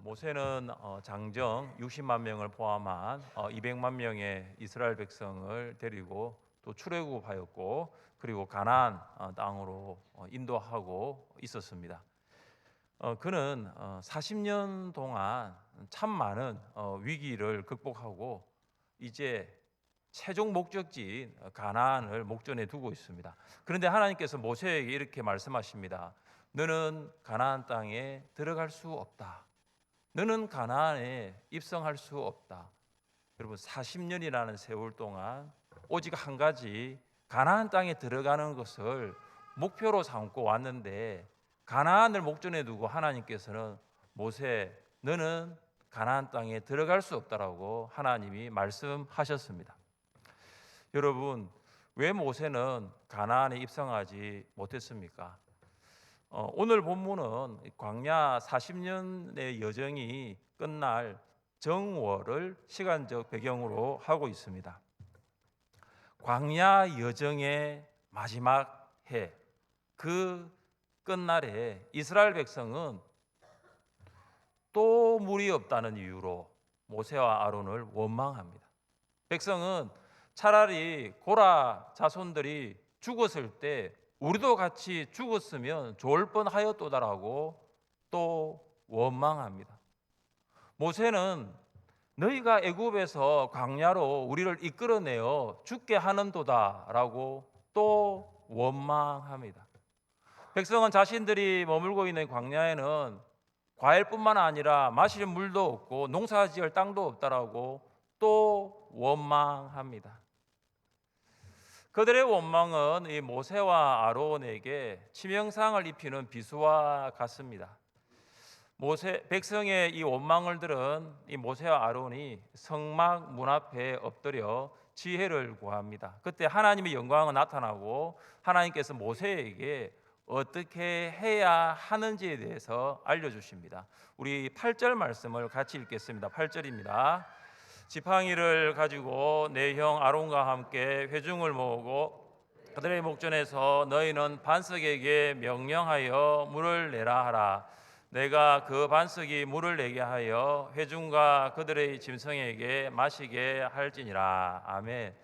모세는 장정 60만 명을 포함한 200만 명의 이스라엘 백성을 데리고 또 출애굽하였고, 그리고 가나안 땅으로 인도하고 있었습니다. 그는 40년 동안 참 많은 위기를 극복하고 이제 최종 목적지인 가나안을 목전에 두고 있습니다. 그런데 하나님께서 모세에게 이렇게 말씀하십니다. 너는 가나안 땅에 들어갈 수 없다. 너는 가나안에 입성할 수 없다. 여러분, 40년이라는 세월 동안 오직 한 가지, 가나안 땅에 들어가는 것을 목표로 삼고 왔는데, 가나안을 목전에 두고 하나님께서는 모세, 너는 가나안 땅에 들어갈 수 없다라고 하나님이 말씀하셨습니다. 여러분, 왜 모세는 가나안에 입성하지 못했습니까? 오늘 본문은 광야 40년의 여정이 끝날 정월을 시간적 배경으로 하고 있습니다. 광야 여정의 마지막 해, 그 끝날에 이스라엘 백성은 또 물이 없다는 이유로 모세와 아론을 원망합니다. 백성은 차라리 고라 자손들이 죽었을 때 우리도 같이 죽었으면 좋을 뻔하였도다라고 또 원망합니다. 모세는 너희가 애굽에서 광야로 우리를 이끌어내어 죽게 하는도다라고 또 원망합니다. 백성은 자신들이 머물고 있는 광야에는 과일뿐만 아니라 마실 물도 없고 농사지을 땅도 없다라고 또 원망합니다. 그들의 원망은 이 모세와 아론에게 치명상을 입히는 비수와 같습니다. 백성의 이 원망을 들은 이 모세와 아론이 성막 문 앞에 엎드려 지혜를 구합니다. 그때 하나님의 영광은 나타나고 하나님께서 모세에게 어떻게 해야 하는지에 대해서 알려주십니다. 우리 8절 말씀을 같이 읽겠습니다. 8절입니다. 지팡이를 가지고 내 형 아론과 함께 회중을 모으고 그들의 목전에서 너희는 반석에게 명령하여 물을 내라 하라. 내가 그 반석이 물을 내게 하여 회중과 그들의 짐승에게 마시게 할지니라. 아멘.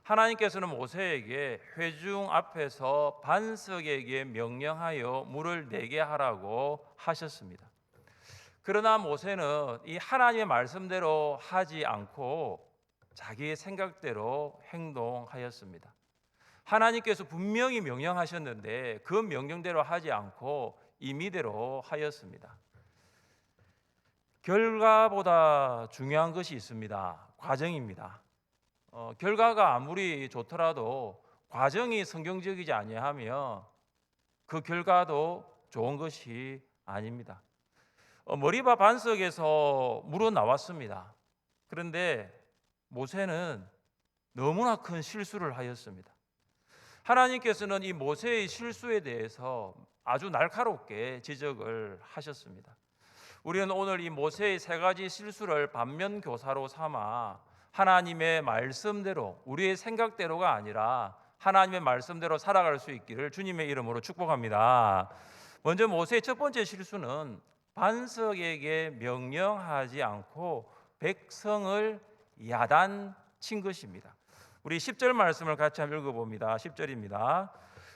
하나님께서는 모세에게 회중 앞에서 반석에게 명령하여 물을 내게 하라고 하셨습니다. 그러나 모세는 이 하나님의 말씀대로 하지 않고 자기의 생각대로 행동하였습니다. 하나님께서 분명히 명령하셨는데 그 명령대로 하지 않고 임의대로 하였습니다. 결과보다 중요한 것이 있습니다. 과정입니다. 결과가 아무리 좋더라도 과정이 성경적이지 아니하면 그 결과도 좋은 것이 아닙니다. 머리바 반석에서 물은 나왔습니다. 그런데 모세는 너무나 큰 실수를 하였습니다. 하나님께서는 이 모세의 실수에 대해서 아주 날카롭게 지적을 하셨습니다. 우리는 오늘 이 모세의 세 가지 실수를 반면교사로 삼아 하나님의 말씀대로, 우리의 생각대로가 아니라 하나님의 말씀대로 살아갈 수 있기를 주님의 이름으로 축복합니다. 먼저 모세의 첫 번째 실수는 반석에게 명령하지 않고 백성을 야단친 것입니다. 우리 10절 말씀을 같이 한번 읽어봅니다. 10절입니다.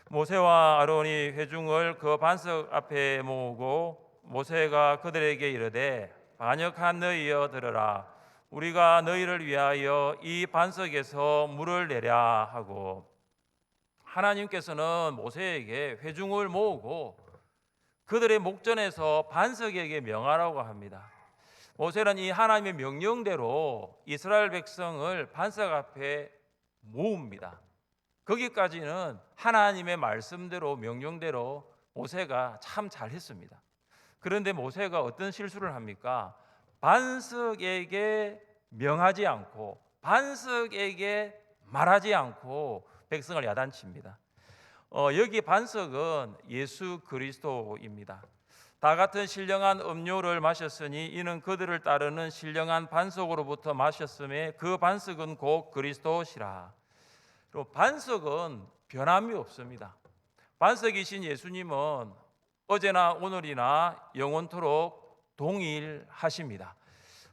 모세와 아론이 회중을 그 반석 앞에 모으고 모세가 그들에게 이르되 반역한 너희여 들으라. 우리가 너희를 위하여 이 반석에서 물을 내랴 하고, 하나님께서는 모세에게 회중을 모으고 그들의 목전에서 반석에게 명하라고 합니다. 모세는 이 하나님의 명령대로 이스라엘 백성을 반석 앞에 모읍니다. 거기까지는 하나님의 말씀대로 명령대로 모세가 참 잘했습니다. 그런데 모세가 어떤 실수를 합니까? 반석에게 명하지 않고 반석에게 말하지 않고 백성을 야단칩니다. 여기 반석은 예수 그리스도입니다. 다 같은 신령한 음료를 마셨으니 이는 그들을 따르는 신령한 반석으로부터 마셨음에 그 반석은 곧 그리스도시라. 그리고 반석은 변함이 없습니다. 반석이신 예수님은 어제나 오늘이나 영원토록 동일하십니다.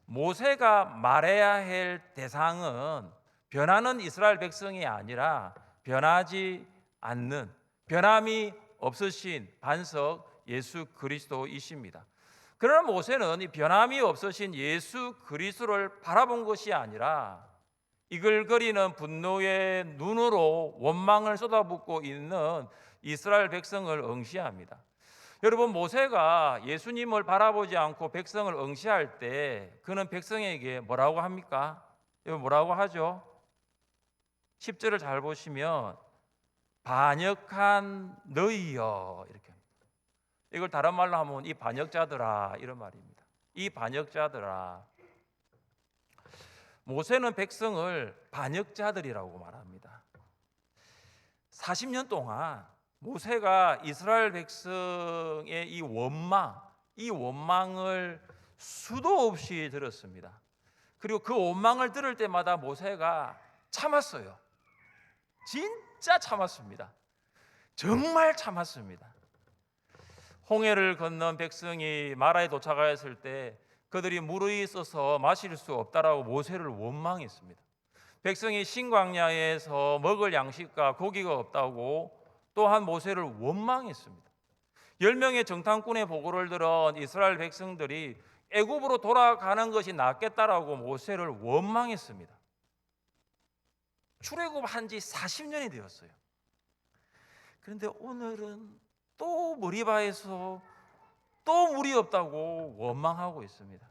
모세가 말해야 할 대상은 변하는 이스라엘 백성이 아니라 변하지 않는, 변함이 없으신 반석 예수 그리스도이십니다. 그러나 모세는 이 변함이 없으신 예수 그리스도를 바라본 것이 아니라 이글거리는 분노의 눈으로 원망을 쏟아붓고 있는 이스라엘 백성을 응시합니다. 여러분, 모세가 예수님을 바라보지 않고 백성을 응시할 때 그는 백성에게 뭐라고 합니까? 여러분, 뭐라고 하죠? 10절을 잘 보시면 반역한 너희여, 이렇게 합니다. 이걸 다른 말로 하면 이 반역자들아, 이런 말입니다. 이 반역자들아. 모세는 백성을 반역자들이라고 말합니다. 40년 동안 모세가 이스라엘 백성의 이 원망을 수도 없이 들었습니다. 그리고 그 원망을 들을 때마다 모세가 참았어요. 진짜 참았습니다. 정말 참았습니다. 홍해를 건넌 백성이 마라에 도착하였을 때 그들이 물이 있어서 마실 수 없다라고 모세를 원망했습니다. 백성이 신광야에서 먹을 양식과 고기가 없다고 또한 모세를 원망했습니다. 10명의 정탐꾼의 보고를 들은 이스라엘 백성들이 애굽으로 돌아가는 것이 낫겠다라고 모세를 원망했습니다. 출애굽한 지 40년이 되었어요. 그런데 오늘은 또 머리바에서 또 물이 없다고 원망하고 있습니다.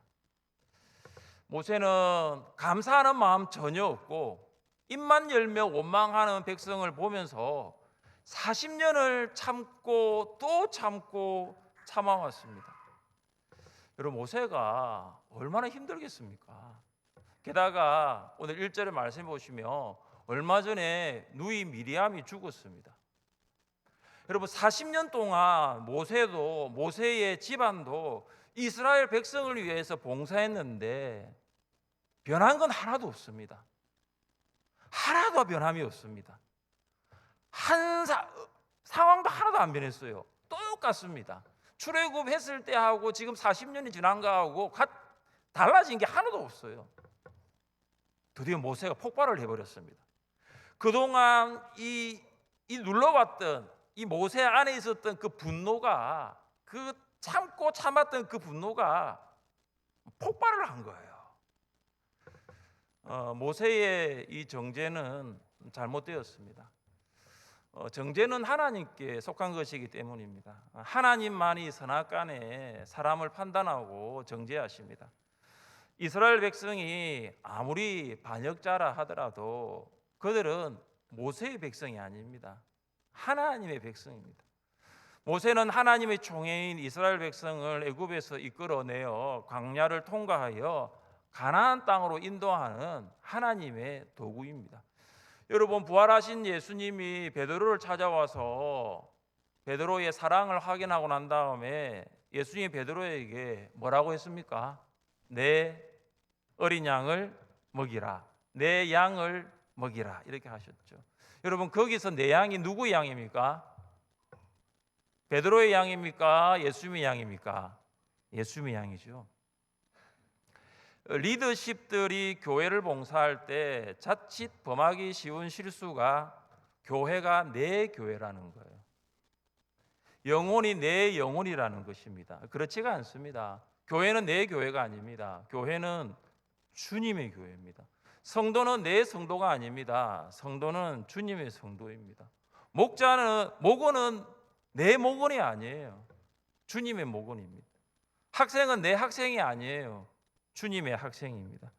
모세는 감사하는 마음 전혀 없고 입만 열며 원망하는 백성을 보면서 40년을 참고 또 참고 참아왔습니다. 여러분, 모세가 얼마나 힘들겠습니까? 게다가 오늘 1절의 말씀 보시면 얼마 전에 누이 미리암이 죽었습니다. 여러분, 40년 동안 모세도, 모세의 집안도 이스라엘 백성을 위해서 봉사했는데 변한 건 하나도 없습니다. 하나도 변함이 없습니다. 상황도 하나도 안 변했어요. 똑같습니다. 출애굽했을 때하고 지금 40년이 지난 거하고 달라진 게 하나도 없어요. 드디어 모세가 폭발을 해버렸습니다. 그동안 이 눌러왔던 이 모세 안에 있었던 그 분노가, 그 참고 참았던 그 분노가 폭발을 한 거예요. 모세의 이 정죄는 잘못되었습니다. 정죄는 하나님께 속한 것이기 때문입니다. 하나님만이 선악간에 사람을 판단하고 정죄하십니다. 이스라엘 백성이 아무리 반역자라 하더라도 그들은 모세의 백성이 아닙니다. 하나님의 백성입니다. 모세는 하나님의 총회인 이스라엘 백성을 애굽에서 이끌어내어 광야를 통과하여 가나안 땅으로 인도하는 하나님의 도구입니다. 여러분, 부활하신 예수님이 베드로를 찾아와서 베드로의 사랑을 확인하고 난 다음에 예수님이 베드로에게 뭐라고 했습니까? 내 어린 양을 먹이라, 내 양을 먹이라, 이렇게 하셨죠. 여러분, 거기서 내 양이 누구의 양입니까? 베드로의 양입니까? 예수님의 양입니까? 예수님의 양이죠. 리더십들이 교회를 봉사할 때 자칫 범하기 쉬운 실수가 교회가 내 교회라는 거예요. 영혼이 내 영혼이라는 것입니다. 그렇지가 않습니다. 교회는 내 교회가 아닙니다. 교회는 주님의 교회입니다. 성도는 내 성도가 아닙니다. 성도는 주님의 성도입니다. 목원은 내 목원이 아니에요. 주님의 목원입니다. 학생은 내 학생이 아니에요. 주님의 학생입니다.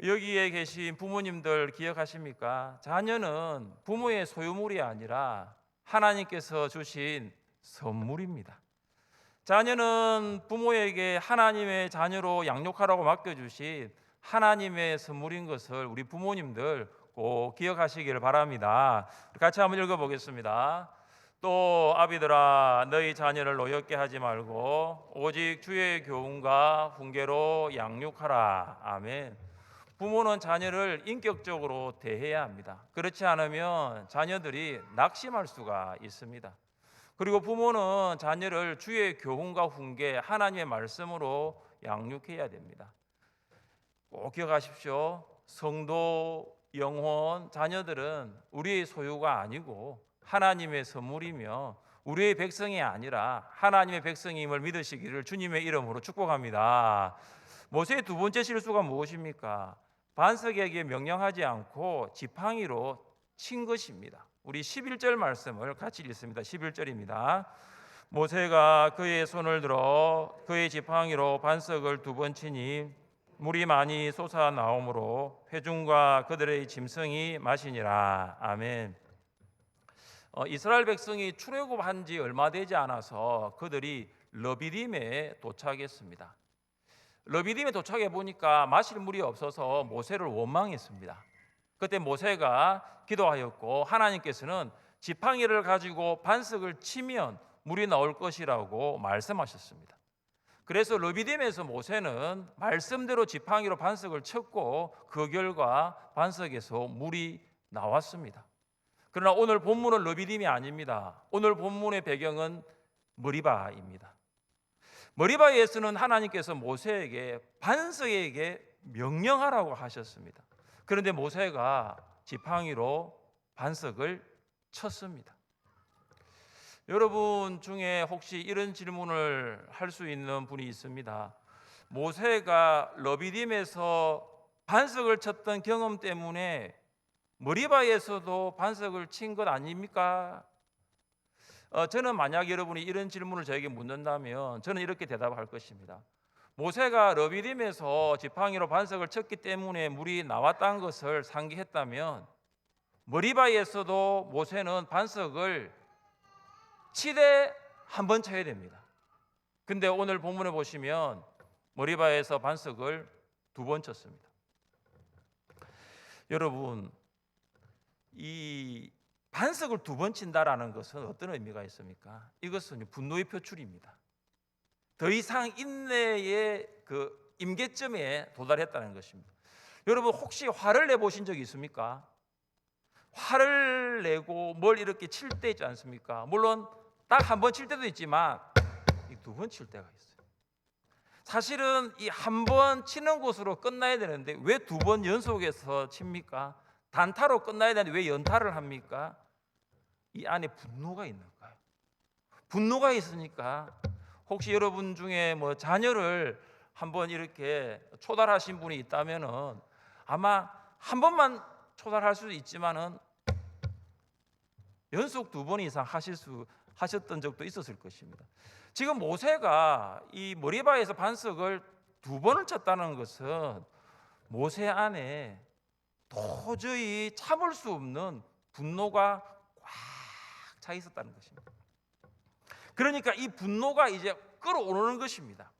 여기에 계신 부모님들 기억하십니까? 자녀는 부모의 소유물이 아니라 하나님께서 주신 선물입니다. 자녀는 부모에게 하나님의 자녀로 양육하라고 맡겨주신 하나님의 선물인 것을 우리 부모님들 꼭 기억하시기를 바랍니다. 같이 한번 읽어보겠습니다. 또 아비들아, 너희 자녀를 노엽게 하지 말고 오직 주의 교훈과 훈계로 양육하라. 아멘. 부모는 자녀를 인격적으로 대해야 합니다. 그렇지 않으면 자녀들이 낙심할 수가 있습니다. 그리고 부모는 자녀를 주의 교훈과 훈계, 하나님의 말씀으로 양육해야 됩니다. 꼭 기억하십시오. 성도, 영혼, 자녀들은 우리의 소유가 아니고 하나님의 선물이며 우리의 백성이 아니라 하나님의 백성임을 믿으시기를 주님의 이름으로 축복합니다. 모세의 두 번째 실수가 무엇입니까? 반석에게 명령하지 않고 지팡이로 친 것입니다. 우리 11절 말씀을 같이 읽습니다. 11절입니다. 모세가 그의 손을 들어 그의 지팡이로 반석을 두 번 치니 물이 많이 솟아나오므로 회중과 그들의 짐승이 마시니라. 아멘. 이스라엘 백성이 출애굽한 지 얼마 되지 않아서 그들이 르비딤에 도착했습니다. 르비딤에 도착해 보니까 마실 물이 없어서 모세를 원망했습니다. 그때 모세가 기도하였고 하나님께서는 지팡이를 가지고 반석을 치면 물이 나올 것이라고 말씀하셨습니다. 그래서 르비딤에서 모세는 말씀대로 지팡이로 반석을 쳤고 그 결과 반석에서 물이 나왔습니다. 그러나 오늘 본문은 르비딤이 아닙니다. 오늘 본문의 배경은 머리바입니다. 머리바에서는 하나님께서 모세에게 반석에게 명령하라고 하셨습니다. 그런데 모세가 지팡이로 반석을 쳤습니다. 여러분 중에 혹시 이런 질문을 할 수 있는 분이 있습니다. 모세가 르비딤에서 반석을 쳤던 경험 때문에 머리바에서도 반석을 친 것 아닙니까? 저는 만약 여러분이 이런 질문을 저에게 묻는다면 저는 이렇게 대답할 것입니다. 모세가 르비딤에서 지팡이로 반석을 쳤기 때문에 물이 나왔다는 것을 상기했다면 머리바에서도 모세는 반석을 치되 한 번 쳐야 됩니다. 근데 오늘 본문에 보시면 머리바에서 반석을 두 번 쳤습니다. 여러분, 이 반석을 두 번 친다라는 것은 어떤 의미가 있습니까? 이것은 분노의 표출입니다. 더 이상 인내의 그 임계점에 도달했다는 것입니다. 여러분 혹시 화를 내보신 적이 있습니까? 화를 내고 뭘 이렇게 칠 때 있지 않습니까? 물론 딱 한 번 칠 때도 있지만 두 번 칠 때가 있어요. 사실은 이 한 번 치는 곳으로 끝나야 되는데 왜 두 번 연속해서 칩니까? 단타로 끝나야 되는데 왜 연타를 합니까? 이 안에 분노가 있는 거예요. 분노가 있으니까 혹시 여러분 중에 뭐 자녀를 한번 이렇게 초달하신 분이 있다면은 아마 한 번만 초달할 수도 있지만은 연속 두 번 이상 하셨던 적도 있었을 것입니다. 지금 모세가 이 머리바에서 반석을 두 번을 쳤다는 것은 모세 안에 도저히 참을 수 없는 분노가 꽉 차 있었다는 것입니다. 그러니까 이 분노가 이제 끌어오르는 것입니다.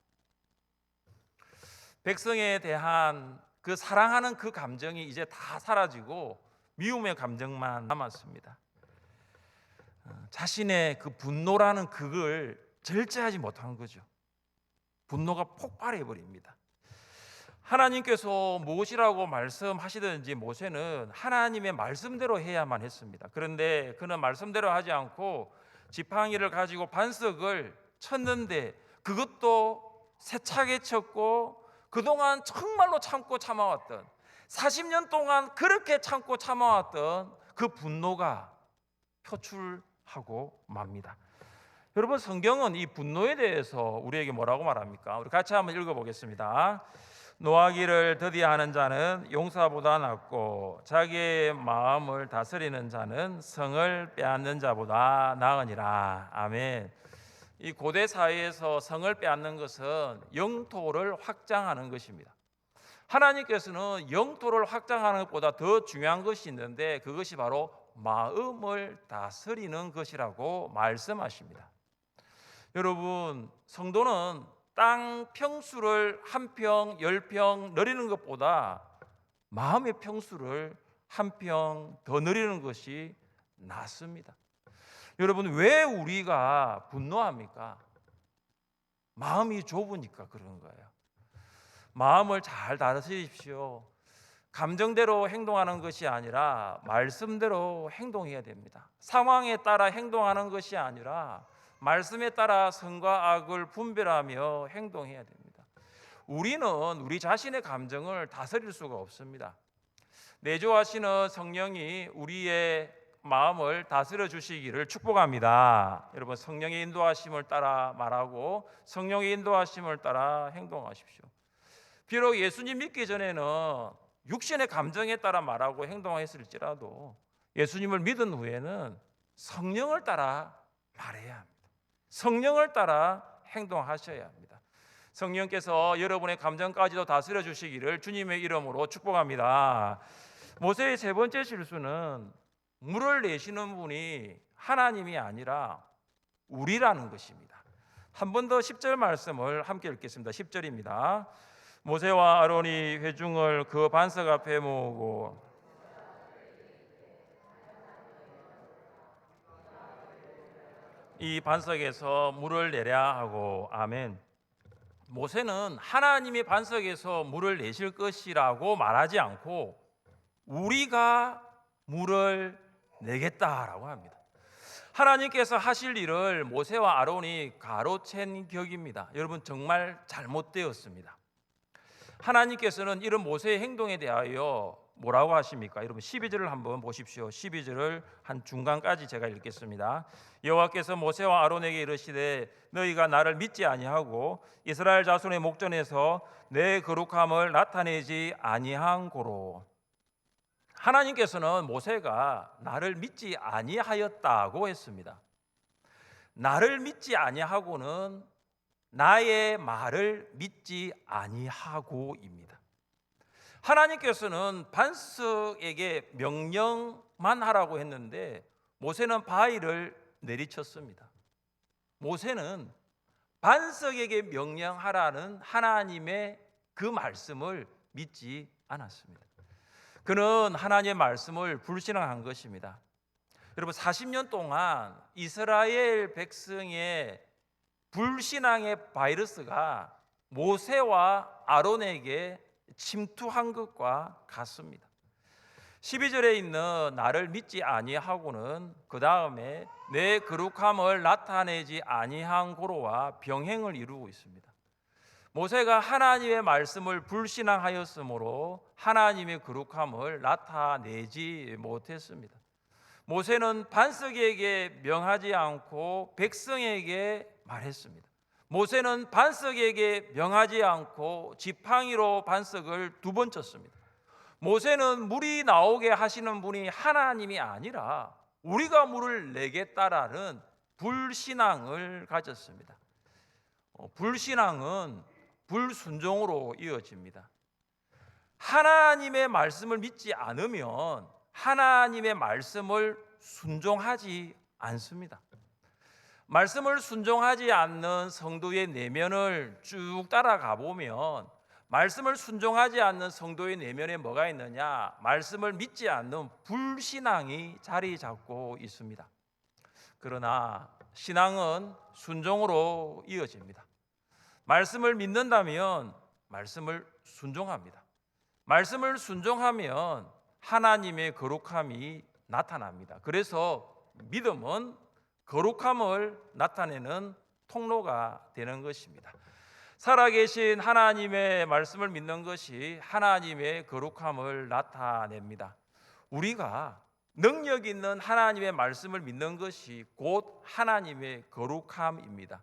백성에 대한 그 사랑하는 그 감정이 이제 다 사라지고 미움의 감정만 남았습니다. 자신의 그 분노라는 그걸 절제하지 못한 거죠. 분노가 폭발해 버립니다. 하나님께서 무엇이라고 말씀하시든지 모세는 하나님의 말씀대로 해야만 했습니다. 그런데 그는 말씀대로 하지 않고 지팡이를 가지고 반석을 쳤는데 그것도 세차게 쳤고 그동안 정말로 참고 참아왔던 40년 동안 그렇게 참고 참아왔던 그 분노가 표출하고 맙니다. 여러분 성경은 이 분노에 대해서 우리에게 뭐라고 말합니까? 우리 같이 한번 읽어보겠습니다. 노하기를 더디하는 자는 용사보다 낫고 자기의 마음을 다스리는 자는 성을 빼앗는 자보다 나으니라. 아멘. 이 고대 사회에서 성을 빼앗는 것은 영토를 확장하는 것입니다. 하나님께서는 영토를 확장하는 것보다 더 중요한 것이 있는데 그것이 바로 마음을 다스리는 것이라고 말씀하십니다. 여러분 성도는 땅 평수를 한 평, 10평 늘리는 것보다 마음의 평수를 한 평 더 늘리는 것이 낫습니다. 여러분 왜 우리가 분노합니까? 마음이 좁으니까 그런 거예요. 마음을 잘 다스리십시오. 감정대로 행동하는 것이 아니라 말씀대로 행동해야 됩니다. 상황에 따라 행동하는 것이 아니라 말씀에 따라 선과 악을 분별하며 행동해야 됩니다. 우리는 우리 자신의 감정을 다스릴 수가 없습니다. 내주하시는 성령이 우리의 마음을 다스려 주시기를 축복합니다. 여러분, 성령의 인도하심을 따라 말하고 성령의 인도하심을 따라 행동하십시오. 비록 예수님 믿기 전에는 육신의 감정에 따라 말하고 행동했을지라도 예수님을 믿은 후에는 성령을 따라 말해야 합니다. 성령을 따라 행동하셔야 합니다. 성령께서 여러분의 감정까지도 다스려 주시기를 주님의 이름으로 축복합니다. 모세의 세 번째 실수는 물을 내시는 분이 하나님이 아니라 우리라는 것입니다. 한 번 더 10절 말씀을 함께 읽겠습니다. 10절입니다. 모세와 아론이 회중을 그 반석 앞에 모으고 이 반석에서 물을 내랴 하고. 아멘. 모세는 하나님이 반석에서 물을 내실 것이라고 말하지 않고 우리가 물을 내겠다라고 합니다. 하나님께서 하실 일을 모세와 아론이 가로챈 격입니다. 여러분, 정말 잘못되었습니다. 하나님께서는 이런 모세의 행동에 대하여 뭐라고 하십니까? 여러분, 12절을 한번 보십시오. 12절을 한 중간까지 제가 읽겠습니다. 여호와께서 모세와 아론에게 이르시되 너희가 나를 믿지 아니하고 이스라엘 자손의 목전에서 내 거룩함을 나타내지 아니한 고로. 하나님께서는 모세가 나를 믿지 아니하였다고 했습니다. 나를 믿지 아니하고는 나의 말을 믿지 아니하고입니다. 하나님께서는 반석에게 명령만 하라고 했는데 모세는 바위를 내리쳤습니다. 모세는 반석에게 명령하라는 하나님의 그 말씀을 믿지 않았습니다. 그는 하나님의 말씀을 불신앙한 것입니다. 여러분, 40년 동안 이스라엘 백성의 불신앙의 바이러스가 모세와 아론에게 침투한 것과 같습니다. 12절에 있는 나를 믿지 아니하고는 그 다음에 내 거룩함을 나타내지 아니한 고로와 병행을 이루고 있습니다. 모세가 하나님의 말씀을 불신앙하였으므로 하나님의 거룩함을 나타내지 못했습니다. 모세는 반석에게 명하지 않고 백성에게 말했습니다. 모세는 반석에게 명하지 않고 지팡이로 반석을 2번 쳤습니다. 모세는 물이 나오게 하시는 분이 하나님이 아니라 우리가 물을 내겠다라는 불신앙을 가졌습니다. 불신앙은 불순종으로 이어집니다. 하나님의 말씀을 믿지 않으면 하나님의 말씀을 순종하지 않습니다. 말씀을 순종하지 않는 성도의 내면을 쭉 따라가 보면 말씀을 순종하지 않는 성도의 내면에 뭐가 있느냐? 말씀을 믿지 않는 불신앙이 자리 잡고 있습니다. 그러나 신앙은 순종으로 이어집니다. 말씀을 믿는다면 말씀을 순종합니다. 말씀을 순종하면 하나님의 거룩함이 나타납니다. 그래서 믿음은 거룩함을 나타내는 통로가 되는 것입니다. 살아계신 하나님의 말씀을 믿는 것이 하나님의 거룩함을 나타냅니다. 우리가 능력 있는 하나님의 말씀을 믿는 것이 곧 하나님의 거룩함입니다.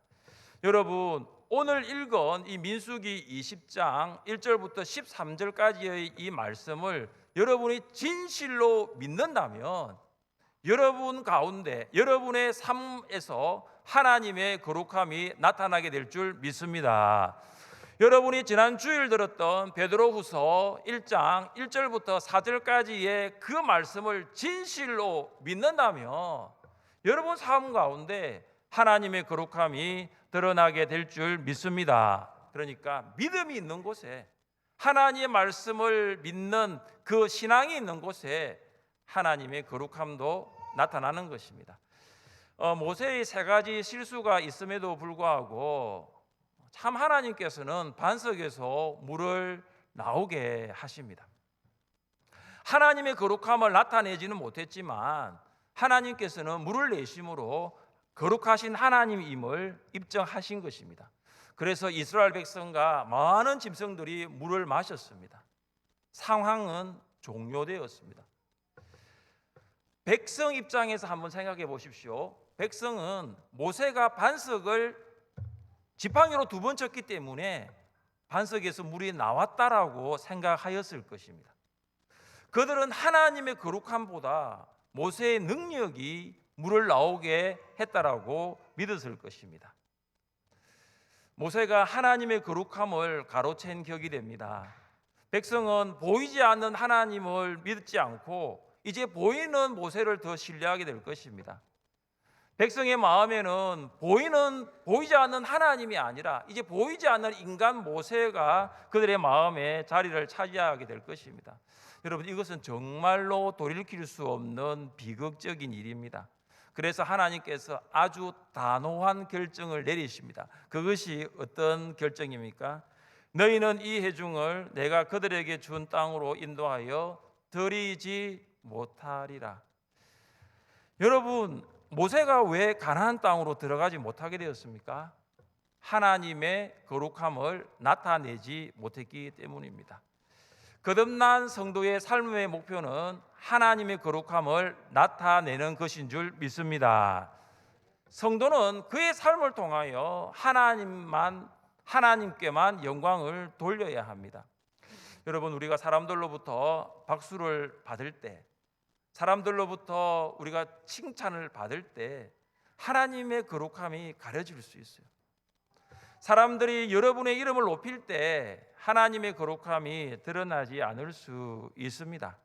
여러분, 오늘 읽은 이 민수기 20장 1절부터 13절까지의 이 말씀을 여러분이 진실로 믿는다면 여러분 가운데 여러분의 삶에서 하나님의 거룩함이 나타나게 될 줄 믿습니다. 여러분이 지난 주일 들었던 베드로후서 1장 1절부터 4절까지의 그 말씀을 진실로 믿는다면 여러분 삶 가운데 하나님의 거룩함이 드러나게 될 줄 믿습니다. 그러니까 믿음이 있는 곳에, 하나님의 말씀을 믿는 그 신앙이 있는 곳에 하나님의 거룩함도 나타나는 것입니다. 모세의 3가지 실수가 있음에도 불구하고 참 하나님께서는 반석에서 물을 나오게 하십니다. 하나님의 거룩함을 나타내지는 못했지만 하나님께서는 물을 내심으로 거룩하신 하나님임을 입증하신 것입니다. 그래서 이스라엘 백성과 많은 짐승들이 물을 마셨습니다. 상황은 종료되었습니다. 백성 입장에서 한번 생각해 보십시오. 백성은 모세가 반석을 지팡이로 2번 쳤기 때문에 반석에서 물이 나왔다라고 생각하였을 것입니다. 그들은 하나님의 거룩함보다 모세의 능력이 물을 나오게 했다라고 믿었을 것입니다. 모세가 하나님의 거룩함을 가로챈 격이 됩니다. 백성은 보이지 않는 하나님을 믿지 않고 이제 보이는 모세를 더 신뢰하게 될 것입니다. 백성의 마음에는 보이지 않는 하나님이 아니라 이제 보이지 않는 인간 모세가 그들의 마음에 자리를 차지하게 될 것입니다. 여러분, 이것은 정말로 돌이킬 수 없는 비극적인 일입니다. 그래서 하나님께서 아주 단호한 결정을 내리십니다. 그것이 어떤 결정입니까? 너희는 이 회중을 내가 그들에게 준 땅으로 인도하여 들이지 못하리라. 여러분, 모세가 왜 가나안 땅으로 들어가지 못하게 되었습니까? 하나님의 거룩함을 나타내지 못했기 때문입니다. 거듭난 성도의 삶의 목표는 하나님의 거룩함을 나타내는 것인 줄 믿습니다. 성도는 그의 삶을 통하여 하나님께만 영광을 돌려야 합니다. 여러분, 우리가 사람들로부터 박수를 받을 때, 사람들로부터 우리가 칭찬을 받을 때 하나님의 거룩함이 가려질 수 있어요. 사람들이 여러분의 이름을 높일 때 하나님의 거룩함이 드러나지 않을 수 있습니다.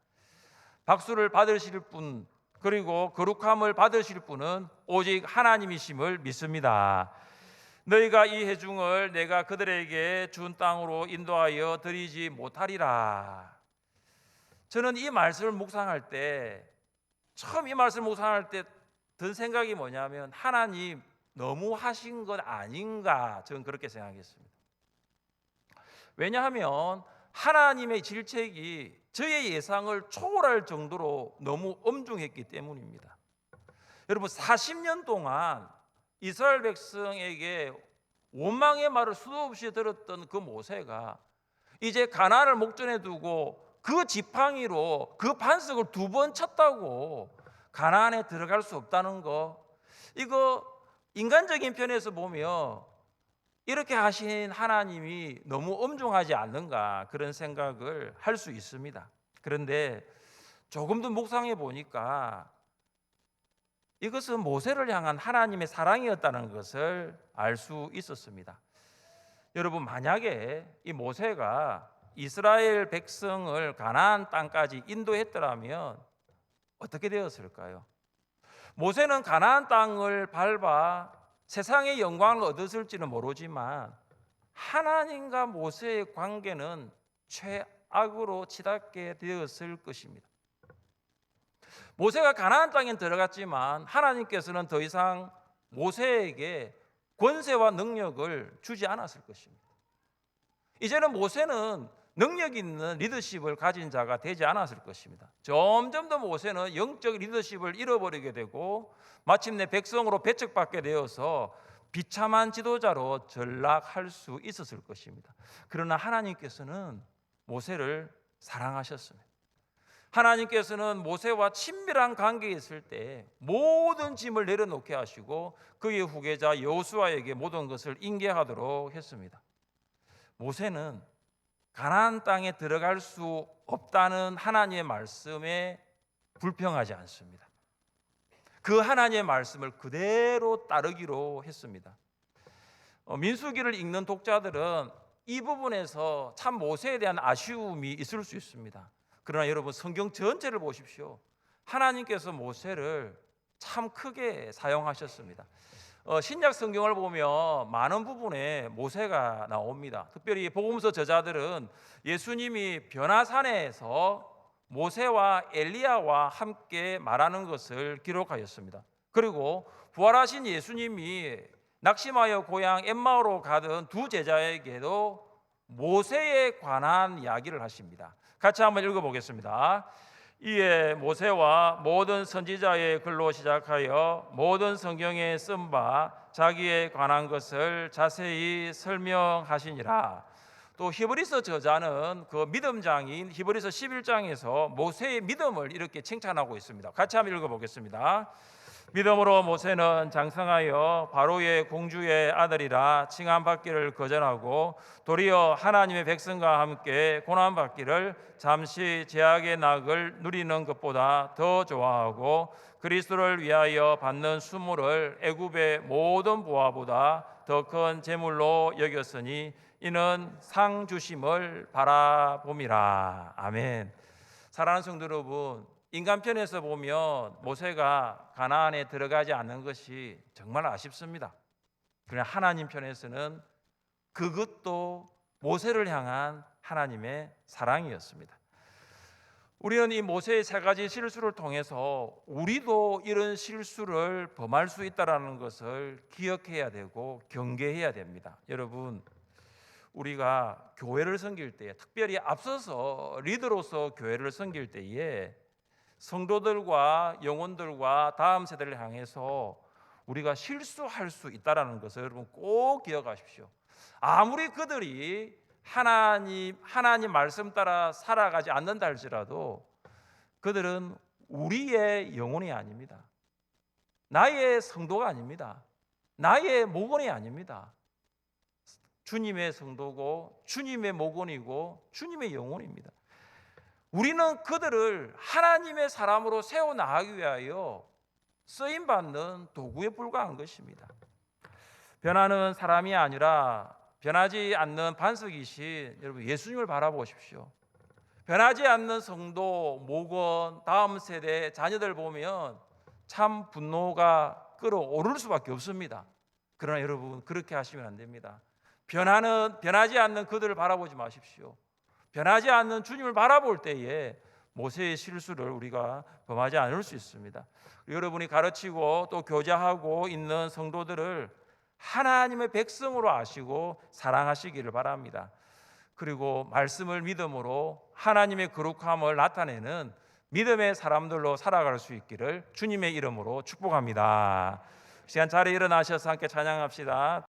박수를 받으실 분, 그리고 거룩함을 받으실 분은 오직 하나님이심을 믿습니다. 너희가 이 회중을 내가 그들에게 준 땅으로 인도하여 들이지 못하리라. 저는 이 말씀을 묵상할 때, 처음 이 말씀을 묵상할 때 든 생각이 뭐냐면 하나님 너무 하신 것 아닌가, 저는 그렇게 생각했습니다. 왜냐하면 하나님의 질책이 저의 예상을 초월할 정도로 너무 엄중했기 때문입니다. 여러분, 40년 동안 이스라엘 백성에게 원망의 말을 수도 없이 들었던 그 모세가 이제 가나안을 목전에 두고 그 지팡이로 그 반석을 2번 쳤다고 가나안에 들어갈 수 없다는 거, 이거 인간적인 편에서 보면 이렇게 하신 하나님이 너무 엄중하지 않는가, 그런 생각을 할 수 있습니다. 그런데 조금 더 묵상해 보니까 이것은 모세를 향한 하나님의 사랑이었다는 것을 알 수 있었습니다. 여러분, 만약에 이 모세가 이스라엘 백성을 가나안 땅까지 인도했더라면 어떻게 되었을까요? 모세는 가나안 땅을 밟아 세상의 영광을 얻었을지는 모르지만 하나님과 모세의 관계는 최악으로 치닫게 되었을 것입니다. 모세가 가나안 땅에 들어갔지만 하나님께서는 더 이상 모세에게 권세와 능력을 주지 않았을 것입니다. 이제는 모세는 능력 있는 리더십을 가진 자가 되지 않았을 것입니다. 점점 더 모세는 영적 리더십을 잃어버리게 되고 마침내 백성으로 배척받게 되어서 비참한 지도자로 전락할 수 있었을 것입니다. 그러나 하나님께서는 모세를 사랑하셨습니다. 하나님께서는 모세와 친밀한 관계에 있을 때 모든 짐을 내려놓게 하시고 그의 후계자 여호수아에게 모든 것을 인계하도록 했습니다. 모세는 가나안 땅에 들어갈 수 없다는 하나님의 말씀에 불평하지 않습니다. 그 하나님의 말씀을 그대로 따르기로 했습니다. 민수기를 읽는 독자들은 이 부분에서 참 모세에 대한 아쉬움이 있을 수 있습니다. 그러나 여러분, 성경 전체를 보십시오. 하나님께서 모세를 참 크게 사용하셨습니다. 신약 성경을 보면 많은 부분에 모세가 나옵니다. 특별히 복음서 저자들은 예수님이 변화산에서 모세와 엘리야와 함께 말하는 것을 기록하였습니다. 그리고 부활하신 예수님이 낙심하여 고향 엠마오로 가던 2 제자에게도 모세에 관한 이야기를 하십니다. 같이 한번 읽어보겠습니다. 이에 모세와 모든 선지자의 글로 시작하여 모든 성경에 쓴 바 자기에 관한 것을 자세히 설명하시니라. 또 히브리서 저자는 그 믿음장인 히브리서 11장에서 모세의 믿음을 이렇게 칭찬하고 있습니다. 같이 한번 읽어보겠습니다. 믿음으로 모세는 장성하여 바로의 공주의 아들이라 칭함받기를 거절하고 도리어 하나님의 백성과 함께 고난받기를 잠시 죄악의 낙을 누리는 것보다 더 좋아하고 그리스도를 위하여 받는 수모를 애굽의 모든 보화보다 더 큰 재물로 여겼으니 이는 상 주심을 바라봄이라. 아멘. 사랑하는 성도 여러분, 인간편에서 보면 모세가 가나안에 들어가지 않는 것이 정말 아쉽습니다. 그러나 하나님 편에서는 그것도 모세를 향한 하나님의 사랑이었습니다. 우리는 이 모세의 세 가지 실수를 통해서 우리도 이런 실수를 범할 수 있다는 것을 기억해야 되고 경계해야 됩니다. 여러분, 우리가 교회를 섬길 때, 특별히 앞서서 리더로서 교회를 섬길 때에 성도들과 영혼들과 다음 세대를 향해서 우리가 실수할 수 있다는 것을 여러분 꼭 기억하십시오. 아무리 그들이 하나님 말씀 따라 살아가지 않는다 할지라도 그들은 우리의 영혼이 아닙니다. 나의 성도가 아닙니다. 나의 목원이 아닙니다. 주님의 성도고 주님의 목원이고 주님의 영혼입니다. 우리는 그들을 하나님의 사람으로 세워나가기 위하여 쓰임받는 도구에 불과한 것입니다. 변하는 사람이 아니라 변하지 않는 반석이신 여러분 예수님을 바라보십시오. 변하지 않는 성도, 목원, 다음 세대 자녀들 보면 참 분노가 끓어오를 수밖에 없습니다. 그러나 여러분 그렇게 하시면 안 됩니다. 변하지 않는 그들을 바라보지 마십시오. 변하지 않는 주님을 바라볼 때에 모세의 실수를 우리가 범하지 않을 수 있습니다. 여러분이 가르치고 또 교제하고 있는 성도들을 하나님의 백성으로 아시고 사랑하시기를 바랍니다. 그리고 말씀을 믿음으로 하나님의 거룩함을 나타내는 믿음의 사람들로 살아갈 수 있기를 주님의 이름으로 축복합니다. 시간 자리에 일어나셔서 함께 찬양합시다.